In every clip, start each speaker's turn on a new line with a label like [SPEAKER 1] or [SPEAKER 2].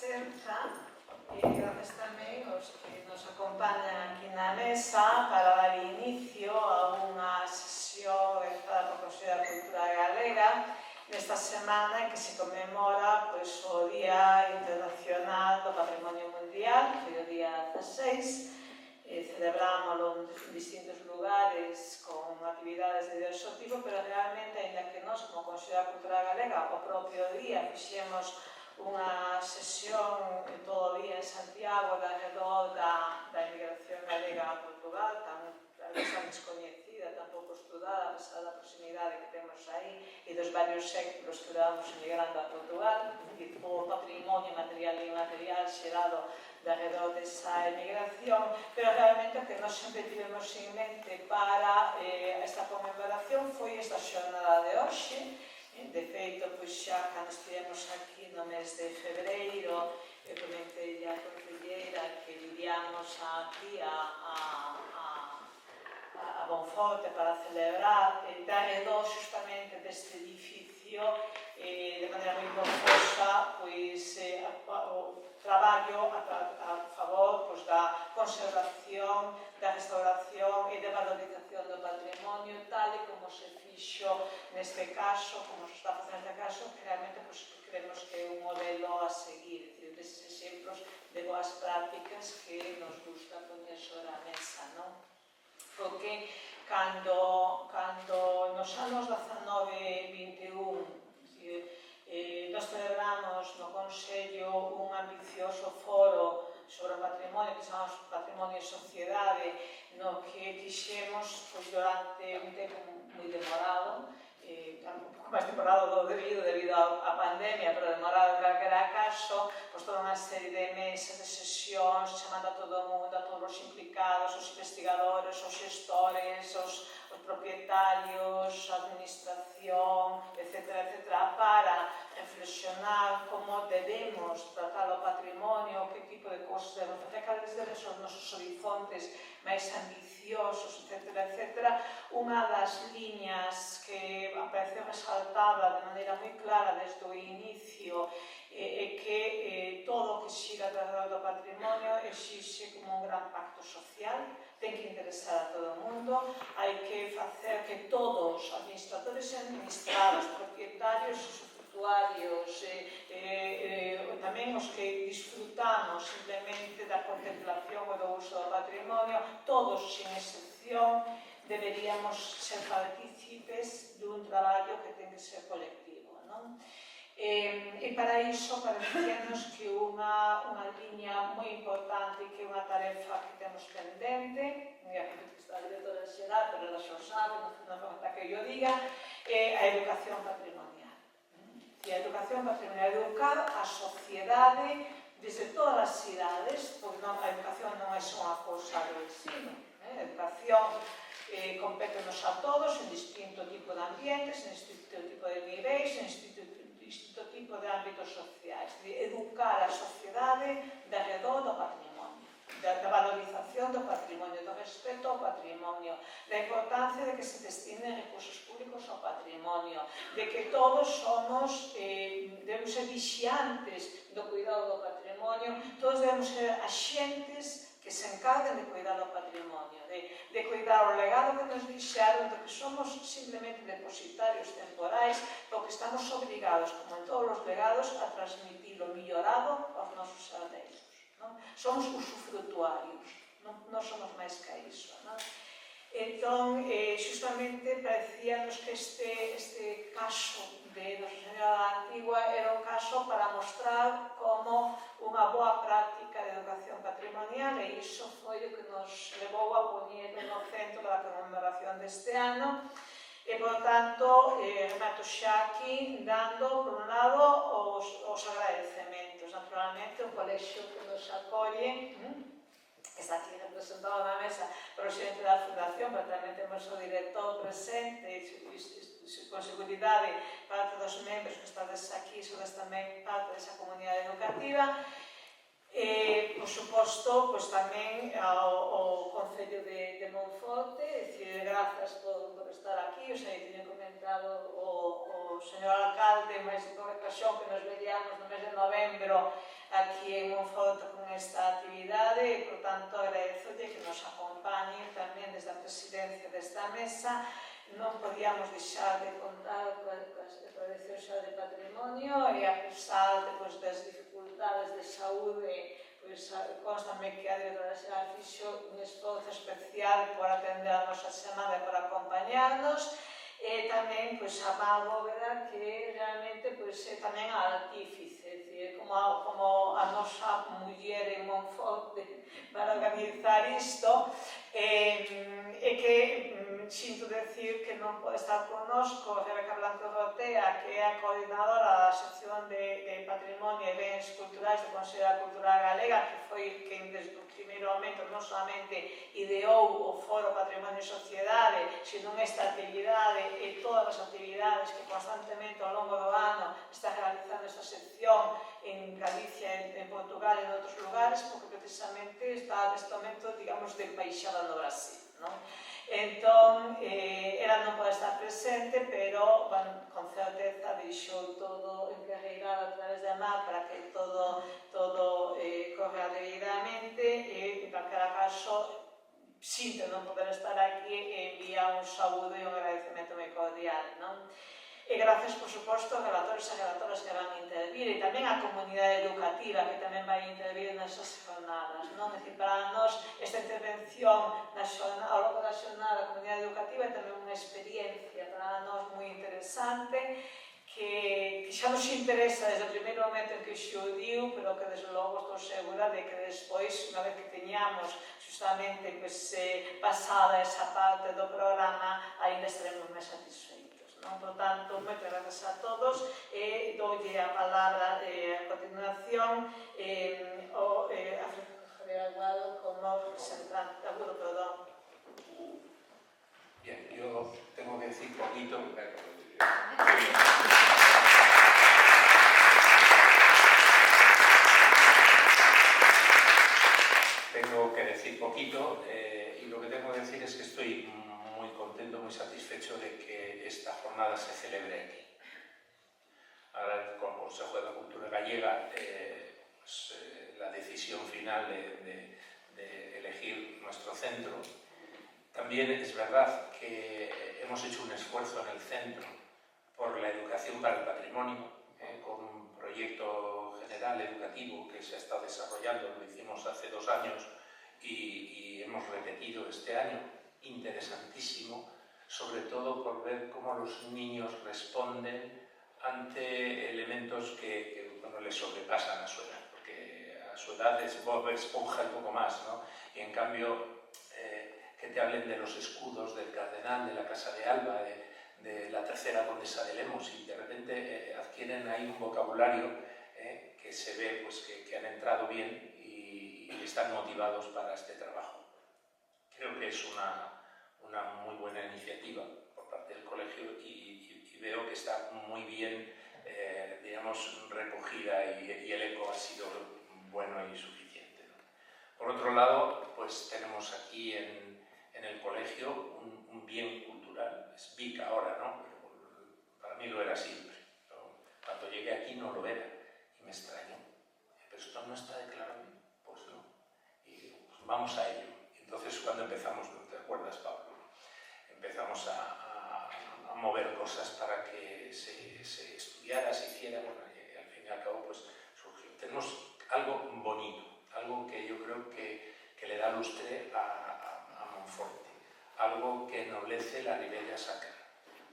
[SPEAKER 1] presenza e gracias tamén aos que nos acompañan aquí na mesa para dar inicio a unha sesión realizada por Consello da Cultura Galega nesta semana en que se conmemora o Día Internacional do Patrimonio Mundial, que é o día 16. Celebrámoslo en distintos lugares con actividades de diverso tipo, pero realmente, ainda que nós, como Consello da Cultura Galega, o propio día fixemos unha sesión todo o día en Santiago alrededor da emigración galega a Portugal, tan descoñecida, tan pouco estudada, a pesar da proximidade que temos aí e dos varios séculos que levamos emigrando a Portugal, e todo o patrimonio material e inmaterial xerado alrededor desa emigración, pero realmente o que nós sempre tivemos en mente para esta conmemoración foi esta xornada de hoxe. De feito, xa cando estivemos aquí no mes de febreiro, eu comentei a concelleira que viríamos aquí a Bonforte para celebrar alrededor justamente deste edificio de maneira moi confusa o traballo a favor da conservación, da restauración e da valorización do patrimonio, tal e como se fixo neste caso, como se está facendo neste caso, que realmente creemos que é un modelo a seguir, deses exemplos de boas prácticas que nos gusta poñer sobre a mesa, non? Porque cando nos anos 19 e 21 nos celebramos no Consello un ambicioso foro sobre o patrimonio que chamamos Patrimonio e Sociedade, no que quixemos durante un tempo moi demorado, un pouco máis demorado do debido á pandemia, pero demorado en calquera caso, toda unha serie de mesas, de sesións, chamando a todo o mundo, a todos os implicados, os investigadores, os xestores, os propietarios, a administración, etc., para reflexionar como debemos tratar o patrimonio, que tipo de cousas debemos facer, cales deben ser os nosos horizontes máis ambiciosos, etc. Unha das liñas que apareceu resaltada de maneira moi clara desde o inicio é que todo o que xira alrededor do patrimonio exixe como un gran pacto social, ten que interesar a todo o mundo, hai que facer que todos, administradores e administrados, propietarios e usufrutuarios, tamén os que disfrutamos simplemente da contemplación e do uso do patrimonio, todos, sin excepción, deberíamos ser partícipes dun traballo que ten que ser colectivo, non? E para iso parecíanos que unha liña moi importante e que unha tarefa que temos pendente, aquí está a directora xeral, pero ela xa o sabe, non falta que yo diga, é a educación patrimonial. E a educación patrimonial, educar a sociedade desde todas as idades, porque a educación non é só unha cousa do ensino, a educación compétenos a todos en distinto tipo de ambientes, en distinto tipo de niveis, en distinto tipo de ámbitos sociais, de educar a sociedade alrededor do patrimonio, da valorización do patrimonio, do respeto ao patrimonio, da importancia de que se destinen recursos públicos ao patrimonio, de que todos somos, debemos ser vixiantes do cuidado do patrimonio, todos debemos ser axentes que se encarguen de cuidar o patrimonio, de cuidar o legado que nos deixaron, de que somos simplemente depositarios temporais, porque estamos obrigados, como en todos os legados, a transmitir o millorado aos nosos herdeiros. Somos usufrutuarios, non somos máis que iso. Entón, justamente, parecíanos que este caso de Nosa Señora da Antigua era un caso para mostrar como unha boa práctica de educación patrimonial, e iso foi o que nos levou a poñer no centro da conmemoración deste ano. E, por tanto, remato xa aquí dando, por un lado, os agradecementos. Naturalmente, o colexio que nos acolle, que está aquí representado na mesa polo xerente da Fundación, pero tamén temos o director presente, con seguridade, parte dos membros que estades aquí, sodes tamén parte desa comunidade educativa. Por suposto, tamén ao Concello de Monforte, dicir, grazas por estar aquí, o sea, teño comentado o señor alcalde, máis de toda ocasión que nos veríamos no mes de novembro aquí en Monforte con esta actividade e, por tanto, agradezolle que nos acompañe tamén desde a presidencia desta mesa. Non podíamos deixar de contar coa Tradición xa de Patrimonio e, a pesar das dificultades de saúde, constame que a directora xeral fixo un esforzo especial por atender a nosa chamada e por acompañarnos. E tamén a Mar Bóveda, que realmente é tamén a artífice, como a nosa muller en Monforte para organizar isto, e que sinto decir que non pode estar connosco Rebeca Blanco Rotea, que é a coordinadora da sección de Patrimonio e Bens Culturais do Consello da Cultura Galega, que foi quen desde o primeiro momento non solamente ideou o Foro Patrimonio e Sociedade, sino esta actividade e todas as actividades que constantemente ao longo do ano está realizando esta sección en Galicia, en Portugal e en outros lugares, porque precisamente está neste momento, digamos, de embaixada no Brasil, non? Entón, ela non pode estar presente, pero, con certeza, deixou todo encarreirado a través da Mar para que todo corra debidamente e, en calquera caso, sinto non poder estar aquí e envía un saúdo e un agradecemento moi cordial, non? E grazas, por suposto, aos relatores e relatoras que van a intervir e tamén á comunidade educativa que tamén vai intervir nesas jornadas, non? É dicir, para nós, esta intervención ao longo da xornada da comunidade educativa é tamén unha experiencia para nós moi interesante que xa nos interesa desde o primeiro momento en que xurdiu, pero que, desde logo, estou segura de que despois, unha vez que teñamos justamente pasada esa parte do programa, ainda estaremos máis satisfeitos. Por tanto, moitas grazas a todos e doulle a palabra a continuación ao Javier Aguado como representante. Agudo, perdón.
[SPEAKER 2] Bien, yo tengo que decir poquito. Tengo que decir poquito y lo que tengo que decir es que estoy muy contento, muy satisfecho de que esta jornada se celebre aquí. Agradezco al Consejo de la Cultura Gallega la decisión final de elegir nuestro centro. También es verdad que hemos hecho un esfuerzo en el centro por la educación para el patrimonio, con un proyecto general educativo que se ha estado desarrollando, lo hicimos hace 2 años y hemos repetido este año, interesantísimo, sobre todo por ver cómo los niños responden ante elementos que les sobrepasan a su edad, porque a su edad es Bob Esponja y poco más, ¿no? Y en cambio, que te hablen de los escudos del cardenal, de la Casa de Alba, de la tercera condesa de Lemos, y de repente adquieren ahí un vocabulario que se ve pues, que han entrado bien y están motivados para este trabajo. Creo que es una muy buena iniciativa por parte del colegio y veo que está muy bien, digamos, recogida y el eco ha sido bueno y suficiente, ¿no? Por otro lado, pues tenemos aquí en el colegio un bien cultural, es BIC ahora, ¿no? Pero para mí lo era siempre. Cuando llegué aquí no lo era y me extrañó. Pero esto no está declarado, pues no. Y pues vamos a ello. Entonces, cuando empezamos, ¿no te acuerdas, Pablo? Empezamos a mover cosas para que se estudiara, se hiciera, bueno, y al fin y al cabo, pues surgió. Tenemos algo bonito, algo que yo creo que le da lustre a Monforte, algo que ennoblece la Ribera Sacra,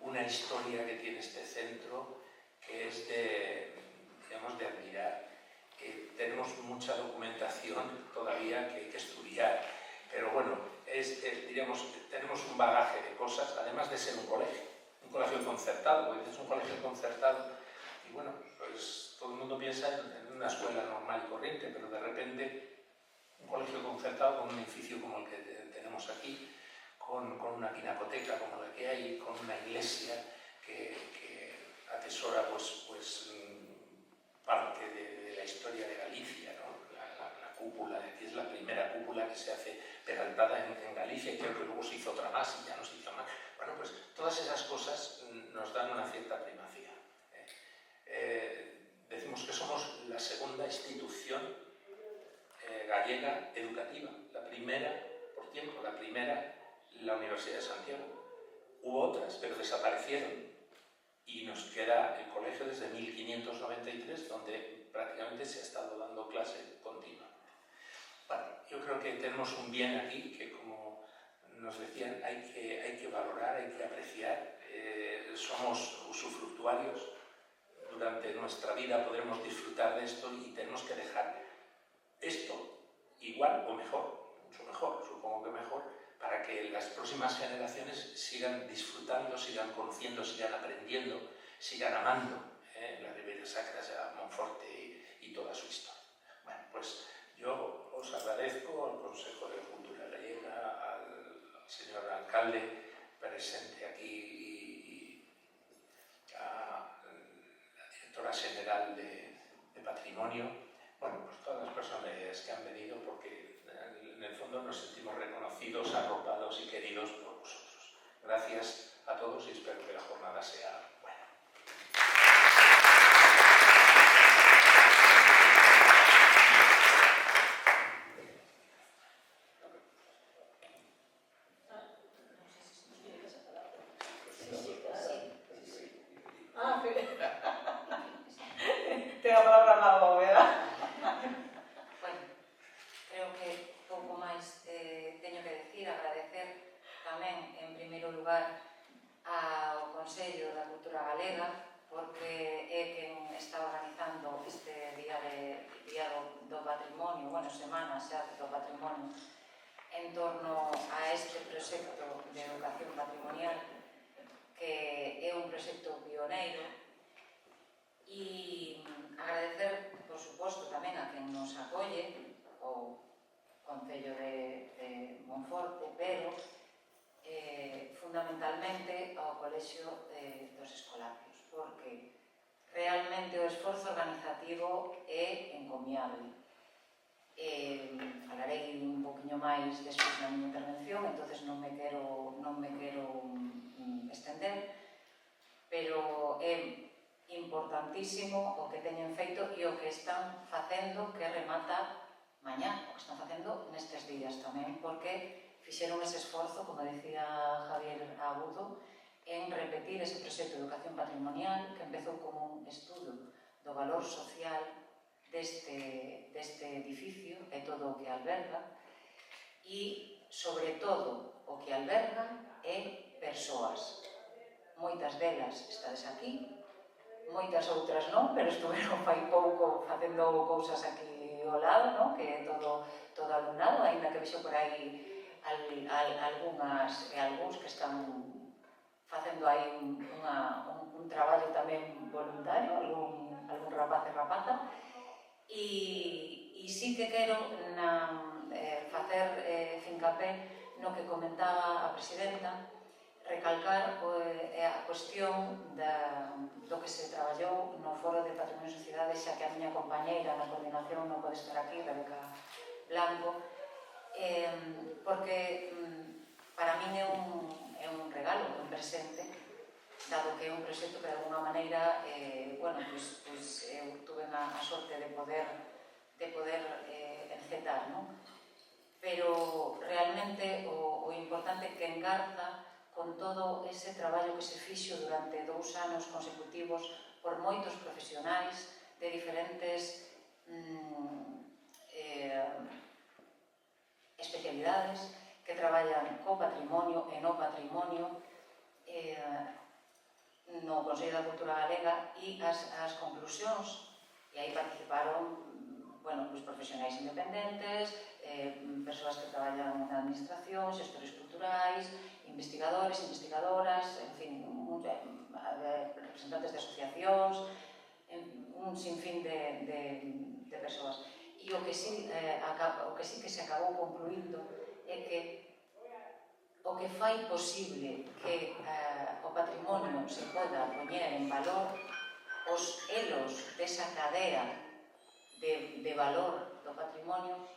[SPEAKER 2] una historia que tiene este centro que es digamos, de admirar. Tenemos mucha documentación todavía que hay que estudiar, pero bueno, diríamos, tenemos un bagaje de cosas, además de ser un colegio concertado, porque es un colegio concertado, y bueno, pues todo el mundo piensa en una escuela normal y corriente, pero de repente un colegio concertado con un edificio como el que tenemos aquí, con una pinacoteca como la que hay, con una iglesia que atesora pues parte de la historia de Galicia, ¿no? La cúpula de aquí es la primera cúpula que se hace peraltada en Galicia, y creo que luego se hizo otra más y ya no se hizo más. Bueno, pues todas esas cosas nos dan una cierta primacía. Decimos decimos que somos la segunda institución gallega educativa. La primera, por tiempo, la primera, la Universidad de Santiago. Hubo otras, pero desaparecieron. Y nos queda el colegio desde 1593, donde prácticamente se ha estado dando clase continua. Bueno, yo creo que tenemos un bien aquí que, como nos decían, hay que valorar, hay que apreciar. Somos usufructuarios. Durante nuestra vida podremos disfrutar de esto y tenemos que dejar esto igual o mejor, mucho mejor, supongo que mejor, para que las próximas generaciones sigan disfrutando, sigan conociendo, sigan aprendiendo, sigan amando la Ribeira Sacra, a Monforte y toda su historia. Bueno, pues yo os agradezco al Consejo de Cultura Gallega, al señor alcalde presente aquí y a la directora general de Patrimonio. Bueno, pues todas las personas que han venido, porque en el fondo nos sentimos reconocidos, arropados y queridos por vosotros. Gracias a todos y espero que la jornada sea buena.
[SPEAKER 1] Ten a palabra na bóveda.
[SPEAKER 3] Bueno, creo que pouco máis teño que decir, agradecer tamén, en primeiro lugar, ao Consello da Cultura Galega, porque é quen está organizando este Día do Patrimonio, bueno, semana xa do Patrimonio, en torno a este proxecto de educación patrimonial, que é un proxecto pioneiro, e agradecer, por suposto, tamén a quen nos acolle, o Concello de Monforte, pero fundamentalmente ao Colexio dos Escolapios, porque realmente o esforzo organizativo é encomiable. Falarei un poquinho máis despois na miña intervención, entonces non me quero estender, pero é importantísimo o que teñen feito e o que están facendo, que remata mañá, o que están facendo nestes días tamén, porque fixeron ese esforzo, como decía Javier Agudo, en repetir ese proxecto de educación patrimonial que empezou como un estudo do valor social deste edificio e todo o que alberga, e, sobre todo, o que alberga é persoas. Moitas delas estades aquí, moitas outras non, pero estuveron fai pouco facendo cousas aquí ao lado, non? Que é todo alumnado, ainda que vexo por aí algunhas e algúns que están facendo aí un traballo tamén voluntario, algún rapaz e rapaza, e sí que quero facer fincapé no que comentaba a presidenta, recalcar a cuestión do que se traballou no Foro de Patrimonio e Sociedade, xa que a miña compañeira na coordinación non pode estar aquí, Rebeca Blanco, porque para min é un regalo, un presente, dado que é un proxecto que de alguna maneira, eu tuve a sorte de poder encetar, non? Pero realmente o importante é que engarza con todo ese traballo que se fixo durante 2 anos consecutivos por moitos profesionais de diferentes especialidades que traballan co patrimonio e no patrimonio no Consello da Cultura Galega, e as conclusións, e aí participaron profesionais independentes, persoas que traballan na administración, xestores culturais, investigadores, investigadoras, en fin, representantes de asociacións, un sinfín de persoas. E o que sí que se acabou concluindo é que o que fai posible que o patrimonio se poda poñer en valor, os elos desa cadea de valor do patrimonio,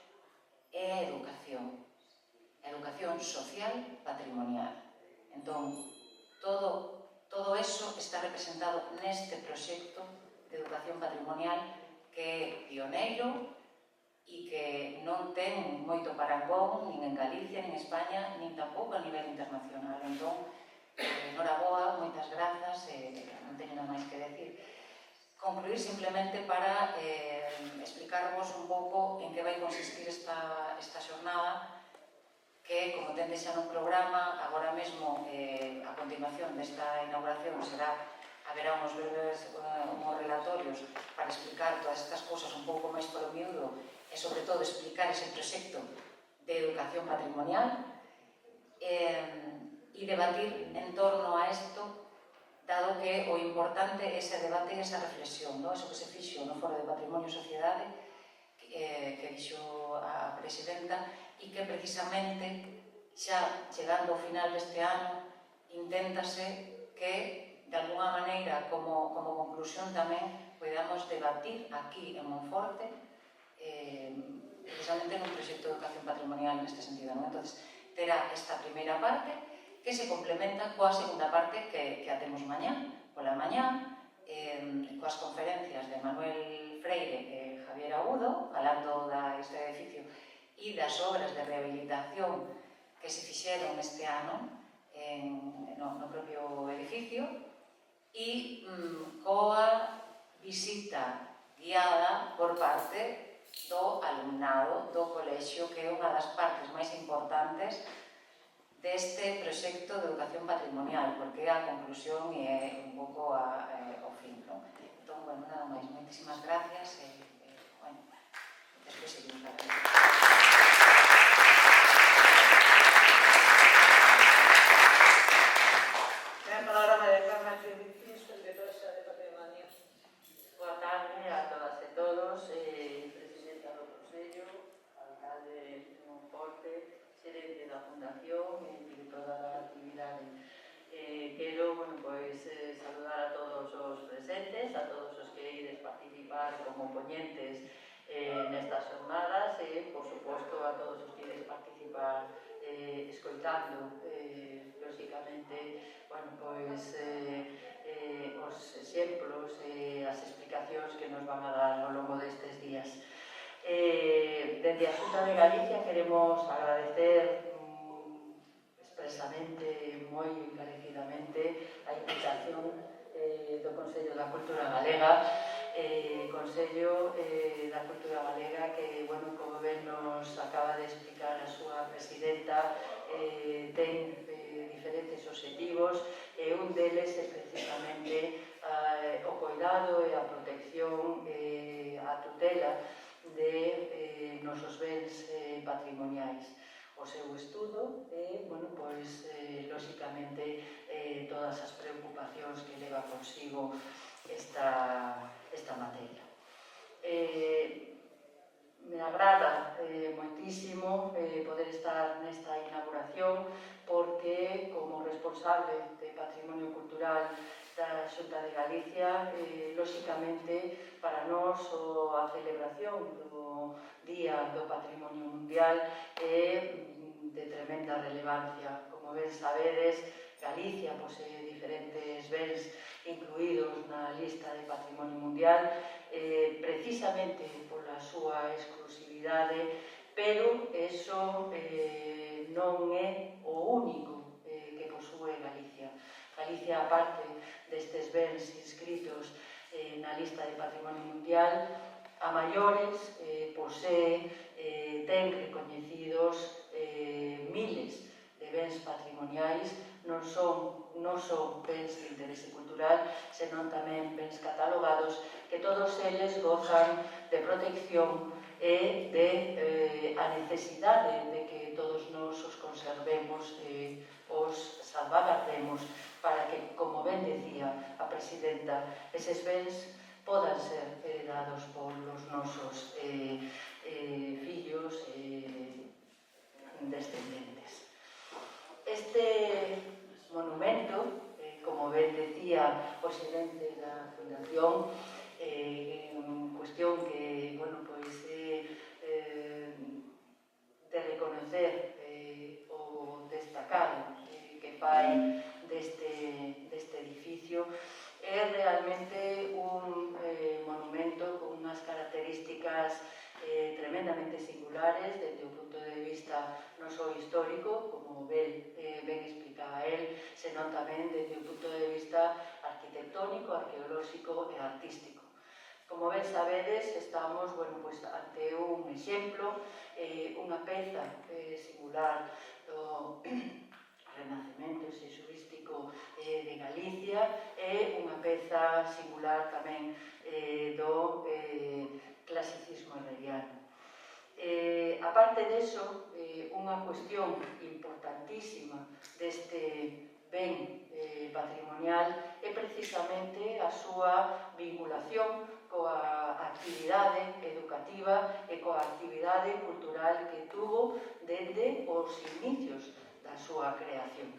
[SPEAKER 3] é a educación social patrimonial. Entón, todo eso está representado neste proxecto de de educación patrimonial que é pioneiro e que non ten moito parangón nin en Galicia, nin en España, nin tampouco a nivel internacional. Entón, noraboa, moitas grazas, non teño nada máis que decir. Concluir simplemente para explicarvos un pouco en que vai consistir esta xornada, que, como tendes xa no programa, agora mesmo, a continuación desta inauguración haberá uns breves relatorios para explicar todas estas cousas un pouco máis polo miúdo e, sobre todo, explicar ese proxecto de educación patrimonial e debatir en torno a isto, dado que o importante é ese debate e esa reflexión, eso que se fixo no Foro de Patrimonio e Sociedade, que dixo a presidenta, e que precisamente xa chegando ao final deste ano inténtase que de alguna maneira como conclusión tamén podamos debatir aquí en Monforte precisamente nun proxecto de educación patrimonial neste sentido. Entón, terá esta primeira parte que se complementa coa segunda parte que a temos mañá, pola mañá, coas conferencias de Manuel Freire e Javier Agudo, falando da historia do edificio e das obras de rehabilitación que se fixeron este ano no propio edificio, e coa visita guiada por parte do alumnado do colexio, que é unha das partes máis importantes deste proxecto de educación patrimonial, porque é a conclusión e é un pouco o fin. Entón, bueno, nada máis, moitísimas gracias e, bueno, despois seguimos para aquí.
[SPEAKER 1] Ahora María Carmen Trivicius, directora de Patrimonio.
[SPEAKER 4] Boa tarde a todas e todos, presidenta do Consello, alcalde de Monforte, xerente da Fundación e directora da actividade. Quero, saludar a todos os presentes, a todos os que ides participar como poñentes nestas jornadas e, por suposto, a todos os que ides participar escoitando, lóxicamente, os exemplos e as explicacións que nos van a dar ao longo destes días. Dende a Xunta de Galicia queremos agradecer expresamente, moi encarecidamente, a invitación do Consello da Cultura Galega, Consello da Cultura Galega que, como ben nos acaba de explicar a súa presidenta, ten diferentes obxectivos e un deles é precisamente o cuidado e a protección e a tutela de nosos bens patrimoniais, o seu estudo e, lóxicamente, todas as preocupacións que leva consigo esta materia. Me agrada moitísimo poder estar nesta inauguración porque, como responsable de Patrimonio Cultural da Xunta de Galicia, lóxicamente, para nós a celebración do Día do Patrimonio Mundial é de tremenda relevancia. Como ben sabedes, Galicia posee diferentes bens incluídos na lista de Patrimonio Mundial, precisamente pola súa exclusividade, pero eso non é o único que posúe Galicia. Galicia, aparte destes bens inscritos na lista de Patrimonio Mundial, a maiores posee, ten recoñecidos miles de bens patrimoniais, non son bens de interese cultural, senón tamén bens catalogados, que todos eles gozan de protección e de a necesidade de que todos nós os conservemos e os salvagardemos para que, como ben decía a presidenta, eses bens podan ser heredados polos nosos fillos e descendentes. Este monumento, como ben decía o xerente da Fundación, cuestión que, de reconocer o destacar que fai deste edificio, é realmente un histórico, como ben explicaba él, senón tamén desde o punto de vista arquitectónico, arqueolóxico e artístico. Como ben sabedes, estamos ante un exemplo, unha peza singular do Renacemento xesuístico de Galicia e unha peza singular tamén do clasicismo herreriano. A parte deso, unha cuestión importantísima deste ben patrimonial é precisamente a súa vinculación coa actividade educativa e coa actividade cultural que tuvo dende os inicios da súa creación.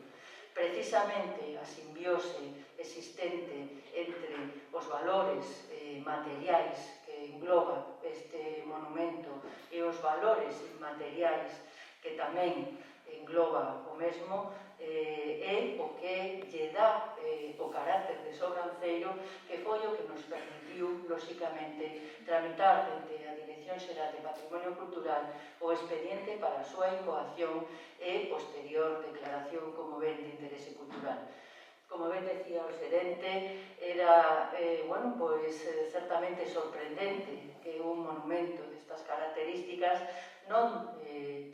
[SPEAKER 4] Precisamente a simbiose existente entre os valores materiais que engloba este monumento e os valores inmateriais que tamén engloba o mesmo é o que lle dá o carácter de sobranceiro, que foi o que nos permitiu, lóxicamente, tramitar dende a Dirección Xeral de Patrimonio Cultural o expediente para a súa incoación e posterior declaración como ben de interese cultural. Como ben decía o xerente, era certamente sorprendente que un monumento destas características non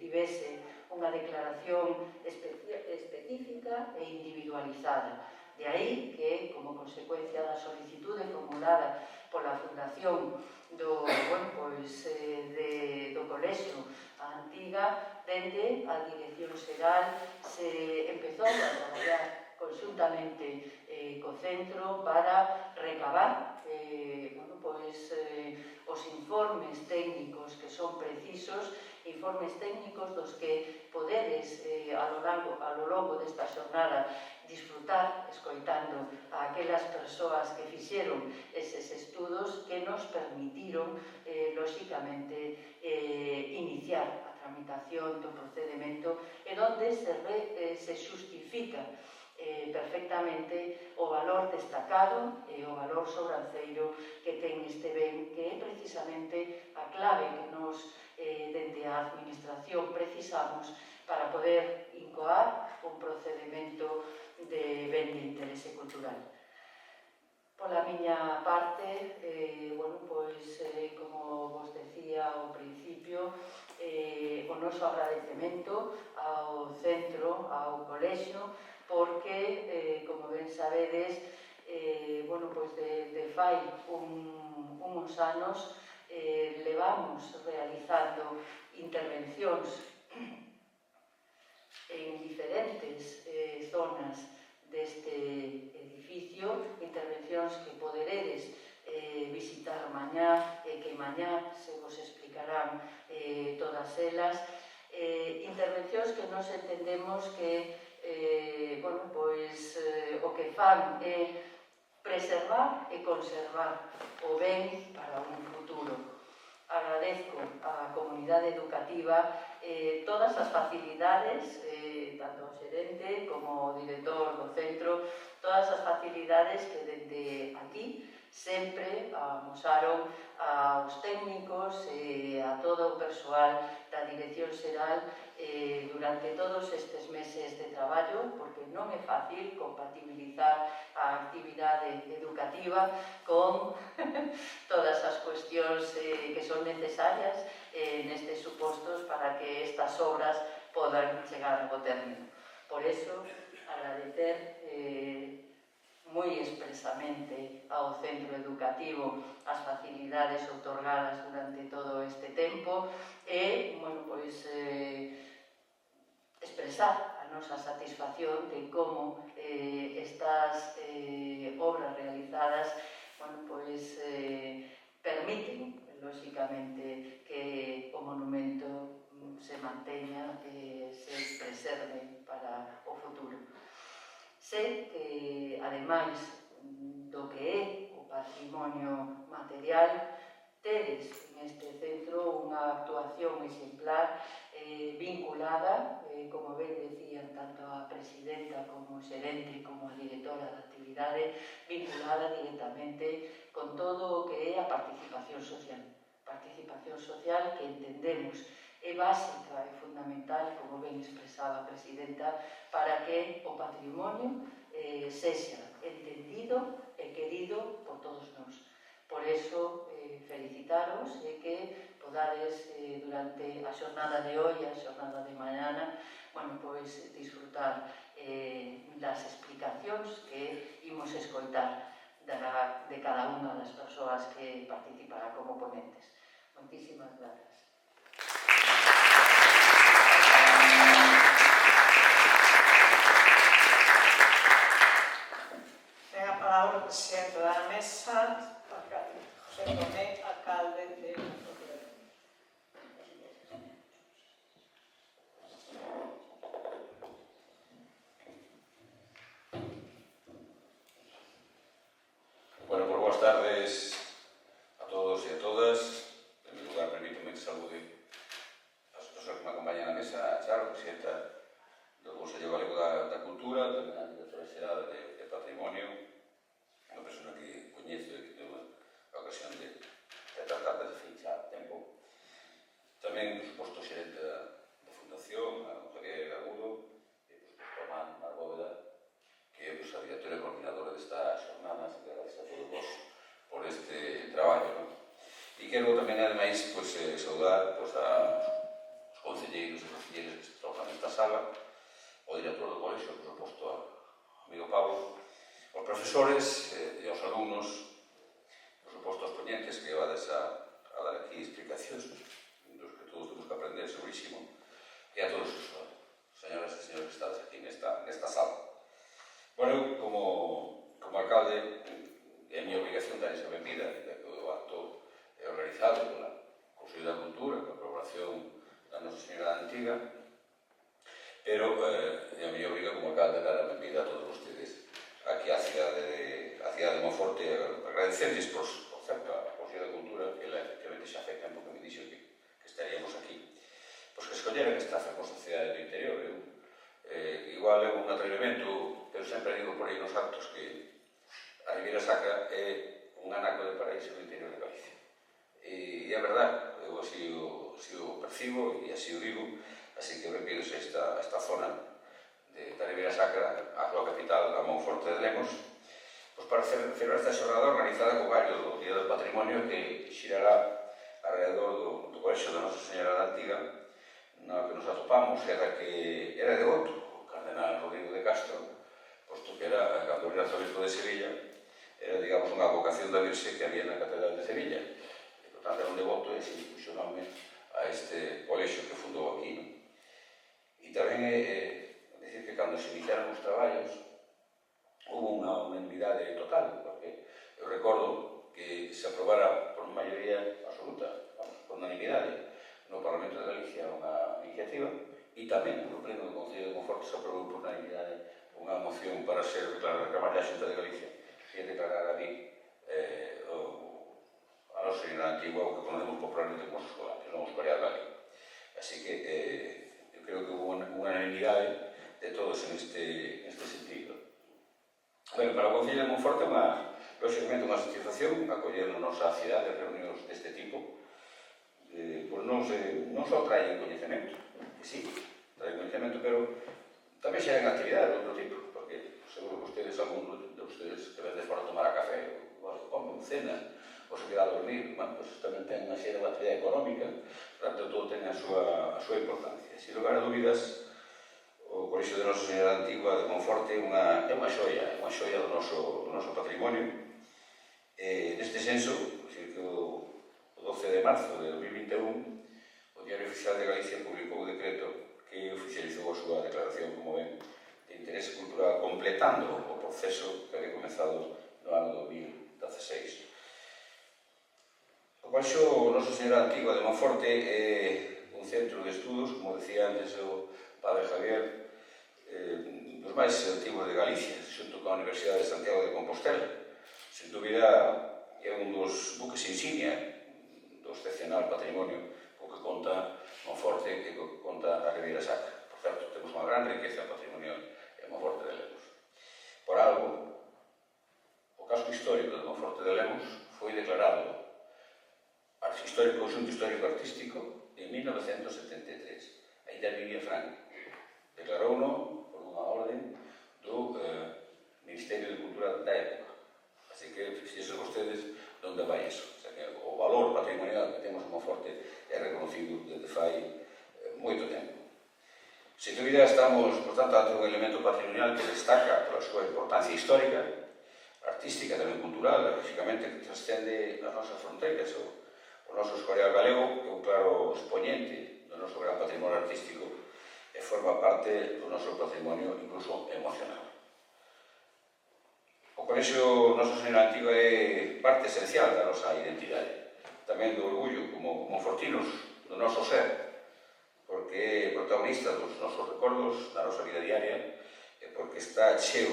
[SPEAKER 4] tivese unha declaración específica e individualizada. De aí que, como consecuencia da solicitude formulada pola Fundación do Colexio a Antiga, dende a Dirección Xeral se empezou a traballar conjuntamente co centro para recabar os informes técnicos que son precisos, informes técnicos dos que podedes a lo longo desta xornada disfrutar escoitando a aquelas persoas que fixeron eses estudos que nos permitiron, lóxicamente, iniciar a tramitación do procedimento e onde se xustifica perfectamente o valor destacado e o valor sobranceiro que ten este ben, que é precisamente a clave que nos, dende a administración, precisamos para poder incoar un procedimento de ben de interese cultural. Pola miña parte, como vos decía ao principio, o noso agradecemento ao centro, ao colexio, porque, como ben sabedes, de fai uns anos levamos realizando intervencións en diferentes zonas deste edificio, intervencións que poderedes visitar mañá e que mañá se vos explicarán todas elas, intervencións que nos entendemos que o que fan é preservar e conservar o ben para un futuro. Agradezco á comunidade educativa todas as facilidades, tanto ao xerente como ao director do centro, todas as facilidades que dende aquí sempre amosaron aos técnicos e a todo o persoal da Dirección Xeral durante todos estes meses de traballo, porque non é fácil compatibilizar a actividade educativa con todas as cuestións que son necesarias nestes supostos para que estas obras podan chegar ao término. Por eso, agradecer moi expresamente ao centro educativo as facilidades outorgadas durante todo este tempo e, expresar a nosa satisfacción de como estas obras realizadas permiten, lóxicamente, que o monumento se manteña e se preserve para o futuro. Sei que, ademais do que é o patrimonio material, tedes neste centro unha actuación exemplar vinculada, como ben decían tanto a presidenta como o xerente como a directora da actividade, vinculada directamente con todo o que é a participación social. Participación social que entendemos é básica e fundamental, como ben expresaba a Presidenta, para que o patrimonio sexa entendido e querido por todos nós. Por eso, felicitaros e que podades durante a xornada de hoy, a xornada de mañana, bueno, pois disfrutar das explicacións que imos escoitar de cada unha das persoas que participará como ponentes. Moitísimas grazas.
[SPEAKER 1] Ten a palabra o presidente da mesa, José Tomé, alcalde de Monforte.
[SPEAKER 5] Bueno, pues boas tardes a todos e a todas. En primeiro lugar, permíteme que saúde as persoas que me acompañan na mesa, a Charo, presidenta do Consello Galego da Cultura, tamén a directora xeral de Patrimonio, unha persona que coñezo e que tengo a ocasión de tratar desde fecha tempo. Tamén, por suposto, xerente da Fundación, a Javier Agudo, e, por suposto, a Mar Bóveda, que é a directora e coordinadora desta xornada, así que gracias a todos vos por este traballo, non? E quero tamén, ademais, saudar aos concelleiros e concelleiras que se trocan nesta sala, o director do colexio, por suposto, ao amigo Pablo, aos profesores e aos alumnos, por suposto, aos ponentes que vades a dar aquí explicacións dos que todos temos que aprender segurísimo, e a todos os señoras e señores que estades aquí nesta sala. Bueno, eu, como alcalde, é a miña obrigación dar esa benvida, que o acto é organizado pola Consello da Cultura, coa colaboración da Nosa Señora Antiga, pero é a miña obriga como alcalde dar a benvida a todos vostedes aquí á cidade de Monforte, agradecerles, por certo, a Consello da Cultura, que efectivamente xa fai tempo que me dixo que estaríamos aquí, pois que escolleran esta circunstancia do interior. Igual é un atrevimento, pero sempre digo por aí nos actos que a Ribeira Sacra é un anaco de paraíso no interior de Galicia. E é verdade, eu así o percibo e así o digo, así que benvidos a esta zona da Ribeira Sacra, a súa capital, a Monforte de Lemos, pois para celebrar esta xornada organizada co gallo do Día do Patrimonio que xirará alrededor do colexio da Nosa Señora da Antiga, na que nos atopamos, era devoto, o cardenal Rodrigo de Castro, posto que era, cando era arzobispo de Sevilla, era, digamos, unha vocación da Virxe que había na Catedral de Sevilla. E, por tanto, era un devoto e se puxo nome a este colexio que fundou aquí. E tamén decir que cando se iniciaron os traballos houve unha unanimidade total, porque eu recordo que se aprobara por maioría absoluta, por unanimidade, no Parlamento de Galicia unha iniciativa e tamén no Pleno do Concello de Monforte se aprobou por unanimidade unha moción para ser declarada Cámara da Xunta de Galicia e declarar ali a Nosa Señora Antigua, o que conocemos popularmente como os escolantes, non os Corea Galega. Así que eu creo que houve unha unanimidade de todos neste sentido. Bueno, para o Concello de Monforte é lógicamente unha satisfacción acoller na nosa cidade reunións deste tipo. Pois non só traen coñecemento, que sí, traen coñecemento, pero tamén xeran actividades de outro tipo, porque seguro que ustedes, algún de ustedes que vendes para tomar a café, comen, cena, ou se queda a dormir, pois tamén ten unha xera de actividade económica, portanto, todo ten a súa importancia. Sin lugar a dúbidas, o Colexio de Nosa Señora Antigua de Monforte é unha xoia do noso patrimonio. Neste senso, que o 12 de marzo de 2021, o Diario Oficial de Galicia publicou o decreto que oficializou a súa declaración, como ven, de interés cultural, completando o proceso que había comezado no ano 2016. O Colexio Nosa Señora Antigua de Monforte é un centro de estudos, como decía antes o padre Javier, dos máis antigos de Galicia, xunto con a Universidade de Santiago de Compostela. Sen dúbida, é un dos buques insignia do excepcional patrimonio co que conta Monforte e co que conta a Ribeira Sacra. Por certo, temos unha gran riqueza patrimonial en Monforte de Lemos. Por algo, o casco histórico de Monforte de Lemos foi declarado conxunto histórico artístico en 1973. Ainda vivía Franco. Declarouno por unha orden do Ministerio de Cultura da época. Así que fixesen vostedes onde vai iso. O sea, que o valor patrimonial que temos en Monforte é reconocido desde fai moito tempo. Sin dúbida estamos, por tanto, ante un elemento patrimonial que destaca pola súa importancia histórica, artística, tamén cultural, lógicamente, que trascende as nosas fronteiras. O noso Escorial galego é un claro exponente do noso gran patrimonio artístico e forma parte do noso patrimonio incluso emocional. O Colexio Noso Señor Antigo é parte esencial da nosa identidade, tamén do orgullo como monfortinos do noso ser, porque é protagonista dos nosos recordos, da nosa vida diaria, e porque está cheo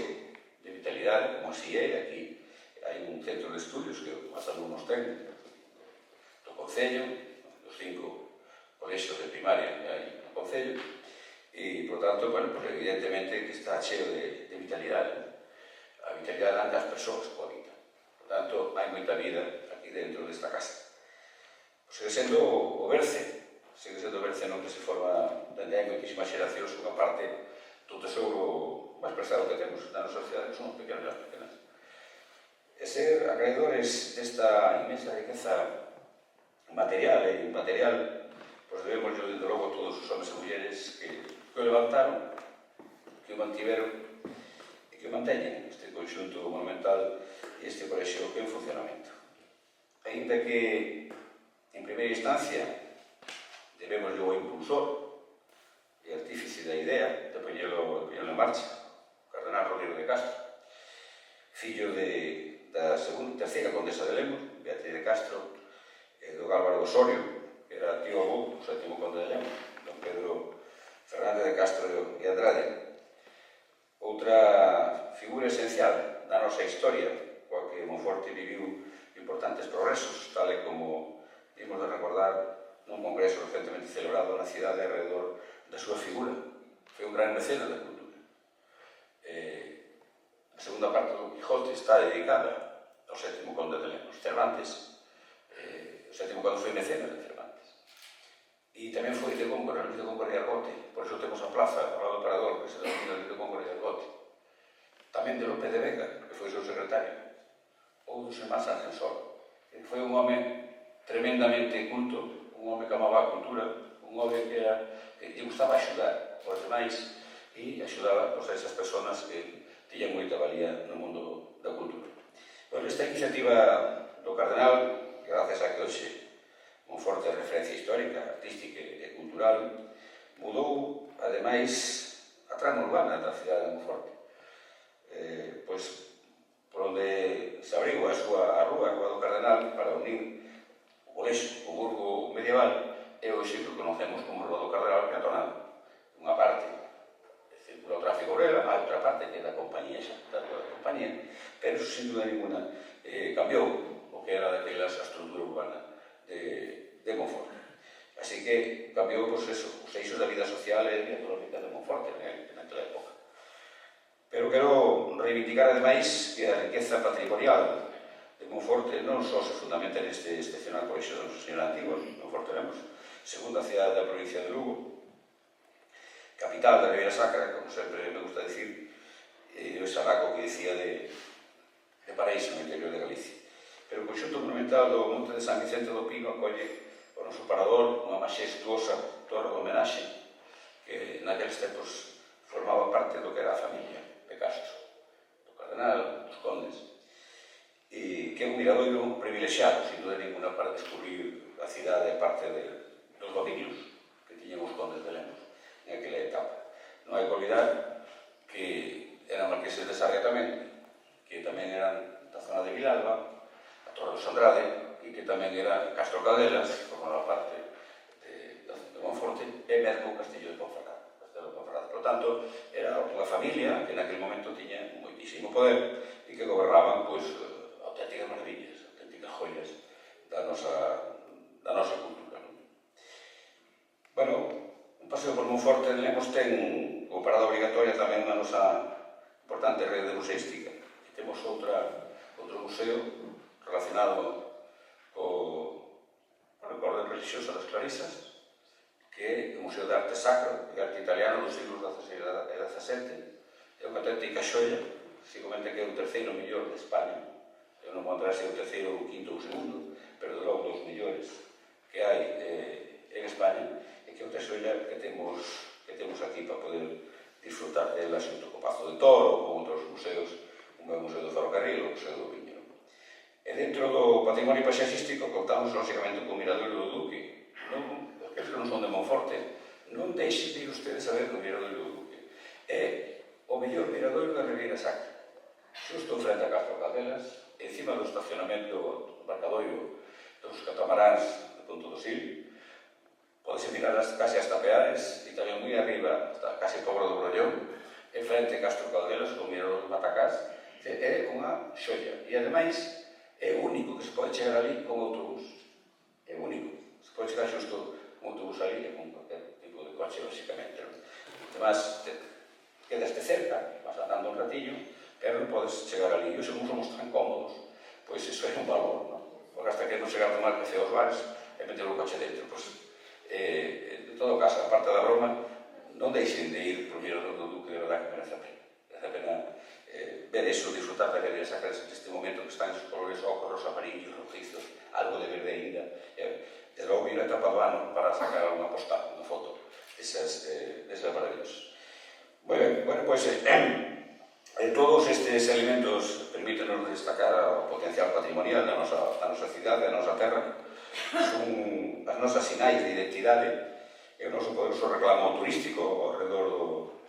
[SPEAKER 5] de vitalidade, como así é. Aquí hai un centro de estudios que os alumnos ten do Concello, dos 5 colexios de primaria que hai no Concello, e, por tanto, bueno, pues, evidentemente que está cheo de vitalidade. A vitalidade das persoas coa vida. Por tanto, hai moita vida aquí dentro desta casa. Pues sigue sendo o berce non que se forma dende hai moitísimas xeracións unha parte do tesouro máis prestado que temos na nosa sociedade, que son os pequenos e as pequenas. E ser acreedores desta inmensa riqueza material e inmaterial, pois debemos, desde logo, todos os homens e mulleres que o levantaron, que o mantiveron e que o manteñen este conxunto monumental e este colexio en funcionamento. Ainda que, en primeira instancia, debemos o impulsor e artífice da idea de poñelo en marcha, o cardenal Rodrigo de Castro, fillo da terceira condesa de Lemos, Beatriz de Castro, e do Álvaro Osorio, que era tío avó do sétimo conde de Lemos, don Pedro Fernández de Castro e Andrade. Outra figura esencial da nosa historia, coa que Monforte viviu importantes progresos, tal e como vimos de recordar nun congreso recentemente celebrado na cidade alrededor da súa figura. Foi un gran mecenas da cultura. A segunda parte do Quijote está dedicada ao sétimo conde de Lemos, Cervantes. O sétimo conde foi mecenas de Cervantes. E tamén foi de Góngora, Luis de Góngora e Argote. Por iso temos a plaza ao lado do Parador, que se denomina Luis de Góngora e Argote. Tamén de Lope de Vega, que foi seu secretario. Ou do Xemás Argensol, que foi un home tremendamente culto, un home que amaba a cultura, un home que lle gustaba axudar aos demais e axudaba a esas persoas que tiñan moita valía no mundo da cultura. Esta iniciativa do Cardenal, gracias a que hoxe Monforte é referencia histórica, artística e cultural, mudou, ademais, a trama urbana da cidade de Monforte. Pois, por onde se abriu a rúa do Cardenal para unir o colexio, o burgo medieval, e hoxe que conocemos como Rua do Cardenal peatonal. Unha parte circula o tráfico obrera, a outra parte que é da compañía xa, da compañía, pero sin duda ninguna cambiou o que era daquelas a estrutura urbana de Monforte. Así que cambiou, pois eso, os eixos da vida social e económica de Monforte naquela época. Pero quero reivindicar, ademais, que a riqueza patrimonial de Monforte non só se fundamenta neste excepcional colexio do Noso Señor Antigo. Monforte éramos segunda cidade da provincia de Lugo, capital da Ribeira Sacra, como sempre me gusta dicir, e o Xaraco que dicía de Paraíso no interior de Galicia. Pero o conxunto monumental do Monte de San Vicente do Pino acolle o noso parador, unha maxestuosa torre de homenaxe que naqueles tempos formaba parte do que era a familia de Castro, do Cardenal, dos condes, e que é un miradoiro privilexiado, sin duda ninguna, para descubrir a cidade e parte dos dominios que tiñan os condes de Lemos en aquela etapa. Non hai que olvidar que eran marqueses de Sarria tamén, que tamén eran da zona de Vilalba, a Torre dos Andrade, e que tamén era Castro Cadelas, que formaba parte de Monforte, e mesmo Castillo de Ponferrada. Por tanto, era unha familia que naquele momento tiña moitísimo poder e que gobernaban, pois, auténticas maravillas, auténticas joias da nosa cultura. Bueno, un paseo por Monforte de Lemos ten como parada obligatoria tamén a nosa importante rede museística. E temos outro museo relacionado co orden religioso das Clarisas, que é o Museo de Arte Sacro, de arte italiano dos siglos XVI e XVII. É unha auténtica xoia, se comenta que é o terceiro mellor de España. Eu non vou entrar se é o terceiro, o quinto ou o segundo, pero de logo dos mellores que hai en España, e que é outra xoia que temos aquí para poder disfrutar dela xunto co Pazo de Toro, con outros museos, como é o Museo do Ferrocarril, o Museo do Viño. E dentro do patrimonio paisaxístico contamos, lógicamente, co Miradoiro do Duque. Aqueles que non son de Monforte, non deixen de ir ustedes a ver o Miradoiro do Duque. É o mellor miradoiro da Ribeira Sacra, xusto frente a Castro Caldelas, encima do estacionamento do embarcadoiro dos catamaráns de Punto do Sil. Podese mirar case hasta Peares e tamén moi arriba, hasta case Pobra do Brollón, en frente a Castro Caldelas, o mirador de Matacás. É unha xoia. E, ademais, é o único que se pode chegar ali con autobús. É o único. Se pode chegar xusto con autobús ali e con cualquier tipo de coche, basicamente. Ademais, quedaste cerca, vas andando un ratillo, pero non podes chegar ali. E se non somos tan cómodos, pois iso é un valor, non? Porque hasta que non chegar a tomar café aos bares e meter o coche dentro. Pois, en todo caso, a parte da broma, non deixen de ir por Mirador do Duque, de verdade que merece a pena. Merece a pena ver eso, disfrutar da Ribeira Sacra neste momento que están os colores ocros, amarillos, rojizos, algo de verde ainda. Desde logo, ir a etapa do ano para sacar unha postal, unha foto desas maravillas. Bueno, pois todos estes elementos permítenos destacar o potencial patrimonial da nosa cidade, da nosa terra. Son as nosas sinais de identidade e o noso poderoso reclamo turístico ao redor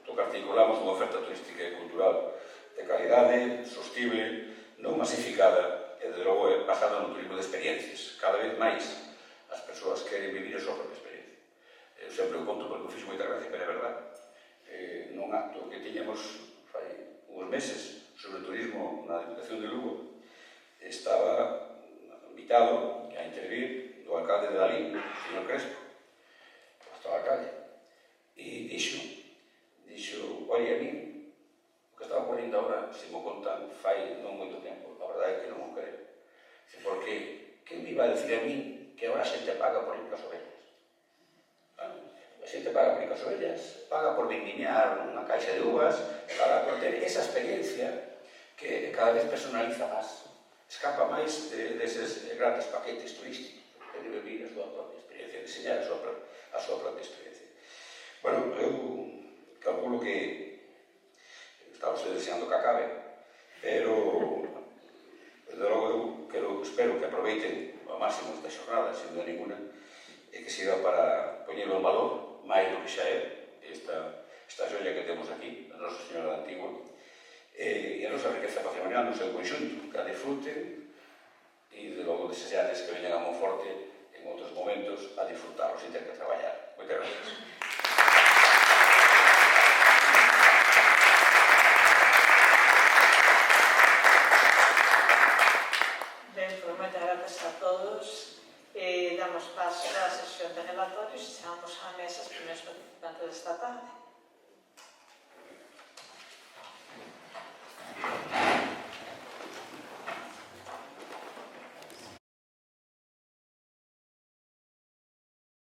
[SPEAKER 5] do que articulamos unha oferta turística e cultural de calidade, sostible, non masificada e, de logo, basada no turismo de experiencias. Cada vez máis as persoas queren vivir a súa propia experiencia. Eu sempre o conto porque o fixo moita gracia, pero é verdade. Nun acto que tiñamos fai uns meses sobre turismo na Diputación de Lugo, estaba invitado a intervir o alcalde de Dalí, o señor Crespo, o actual alcalde, e dixo, oye, a mí, o que estaba ocorrendo agora, se mo contan, fai non moito tempo, a verdade é que non o creo. Porque, quen me iba a decir a mí que agora a xente paga por ir para as ovellas? A xente paga por ir para as ovellas, paga por vendimiar unha caixa de uvas, paga por ter esa experiencia que cada vez personaliza máis, escapa máis deses grandes paquetes turísticos, que debe vir a súa propia experiencia, diseñar a súa propia experiencia. Bueno, eu calculo que está usted deseando que acabe, pero desde logo eu espero que aproveiten ao máximo esta xornada, sin dúda ninguna, e que sirva para poñelo en valor máis do que xa é esta xoia que temos aquí, a Nosa Señora da Antigua, e a nosa riqueza patrimonial no seu conxunto, que a disfruten e, de logo, desearles que veñan a Monforte en outros momentos a disfrutarlos e ter que traballar. Moitas gracias.
[SPEAKER 1] Ben, pues moitas grazas a todos. Damos paso á sesión de relatorios e chamamos á mesa os primeiros participantes desta tarde.